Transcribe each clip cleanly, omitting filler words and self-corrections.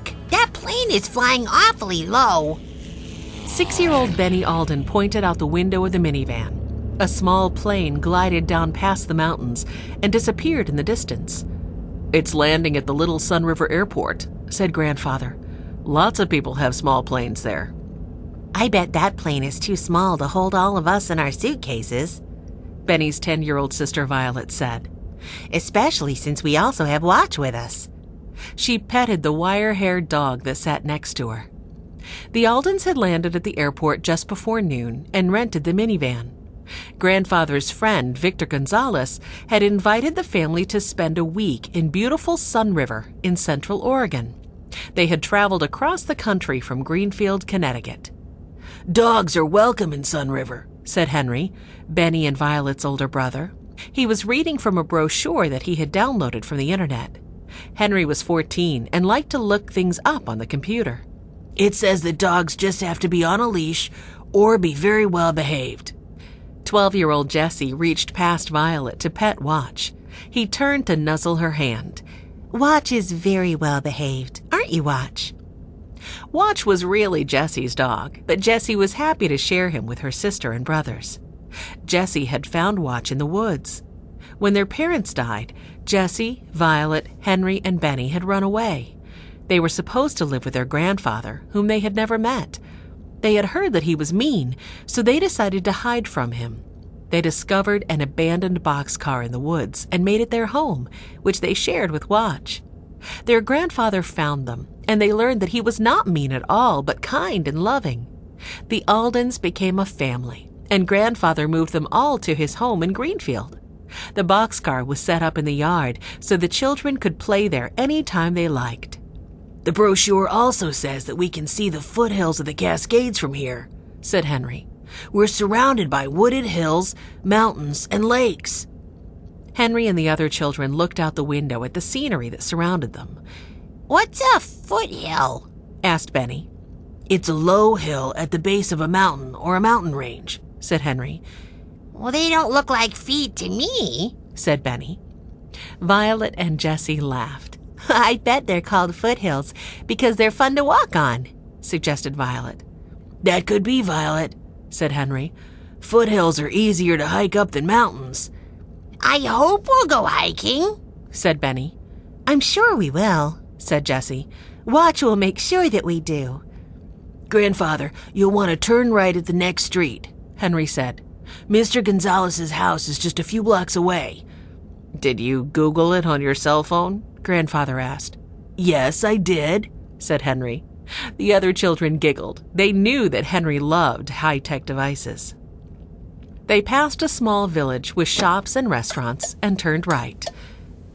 Look, that plane is flying awfully low. 6-year-old Benny Alden pointed out the window of the minivan. A small plane glided down past the mountains and disappeared in the distance. "It's landing at the Little Sun River Airport," said Grandfather. "Lots of people have small planes there." I bet that plane is too small to hold all of us in our suitcases, Benny's 10-year-old sister Violet said. "Especially since we also have Watch with us." She petted the wire-haired dog that sat next to her. The Aldens had landed at the airport just before noon and rented the minivan. Grandfather's friend, Victor Gonzalez, had invited the family to spend a week in beautiful Sun River in Central Oregon. They had traveled across the country from Greenfield, Connecticut. "Dogs are welcome in Sun River," said Henry, Benny and Violet's older brother. He was reading from a brochure that he had downloaded from the internet. Henry was 14 and liked to look things up on the computer. "It says that dogs just have to be on a leash or be very well behaved." 12-year-old Jesse reached past Violet to pet Watch. He turned to nuzzle her hand. "Watch is very well behaved, aren't you, Watch?" Watch was really Jesse's dog, but Jessie was happy to share him with her sister and brothers. Jessie had found Watch in the woods. When their parents died, Jessie, Violet, Henry, and Benny had run away. They were supposed to live with their grandfather, whom they had never met. They had heard that he was mean, so they decided to hide from him. They discovered an abandoned boxcar in the woods and made it their home, which they shared with Watch. Their grandfather found them, and they learned that he was not mean at all, but kind and loving. The Aldens became a family, and Grandfather moved them all to his home in Greenfield. The boxcar was set up in the yard so the children could play there any time they liked. "The brochure also says that we can see the foothills of the Cascades from here," said Henry. "We're surrounded by wooded hills, mountains, and lakes." Henry and the other children looked out the window at the scenery that surrounded them. "What's a foothill?" asked Benny. "It's a low hill at the base of a mountain or a mountain range," said Henry. "Well, they don't look like feet to me," said Benny. Violet and Jessie laughed. "I bet they're called foothills because they're fun to walk on," suggested Violet. "That could be, Violet," said Henry. "Foothills are easier to hike up than mountains." "I hope we'll go hiking," said Benny. "I'm sure we will," said Jessie. "Watch will make sure that we do." "Grandfather, you'll want to turn right at the next street," Henry said. "Mr. Gonzalez's house is just a few blocks away." "Did you Google it on your cell phone?" Grandfather asked. "Yes, I did," said Henry. The other children giggled. They knew that Henry loved high-tech devices. They passed a small village with shops and restaurants and turned right.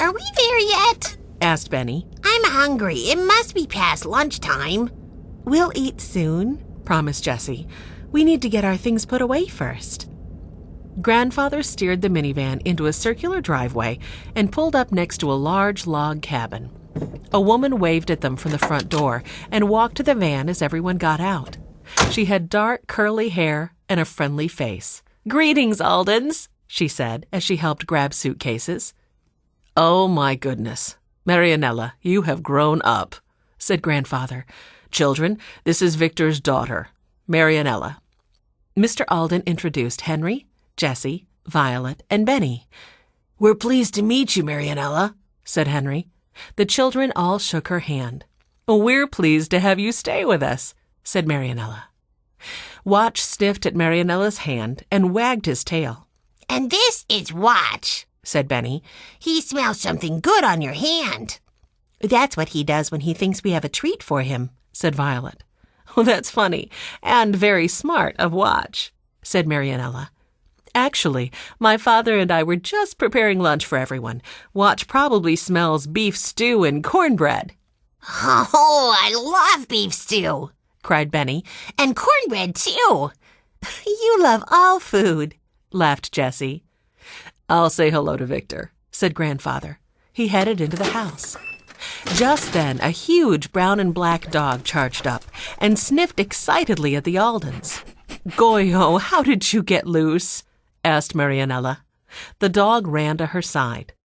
"Are we there yet?" asked Benny. "I'm hungry. It must be past lunchtime." "We'll eat soon," promised Jessie. "We need to get our things put away first." Grandfather steered the minivan into a circular driveway and pulled up next to a large log cabin. A woman waved at them from the front door and walked to the van as everyone got out. She had dark, curly hair and a friendly face. "Greetings, Aldens," she said as she helped grab suitcases. "Oh, my goodness. Marianella, you have grown up," said Grandfather. "Children, this is Victor's daughter, Marianella." Mr. Alden introduced Henry, Jessie, Violet, and Benny. "We're pleased to meet you, Marianella," said Henry. The children all shook her hand. "We're pleased to have you stay with us," said Marianella. Watch sniffed at Marianella's hand and wagged his tail. "And this is Watch," said Benny. "He smells something good on your hand." "That's what he does when he thinks we have a treat for him," said Violet. "Well, that's funny and very smart of Watch," said Marianella. "Actually, my father and I were just preparing lunch for everyone. Watch probably smells beef stew and cornbread." "Oh, I love beef stew," cried Benny. "And cornbread, too." "You love all food," laughed Jessie. "I'll say hello to Victor," said Grandfather. He headed into the house. Just then, a huge brown and black dog charged up and sniffed excitedly at the Aldens. "Goyo, how did you get loose?" asked Marianella. The dog ran to her side.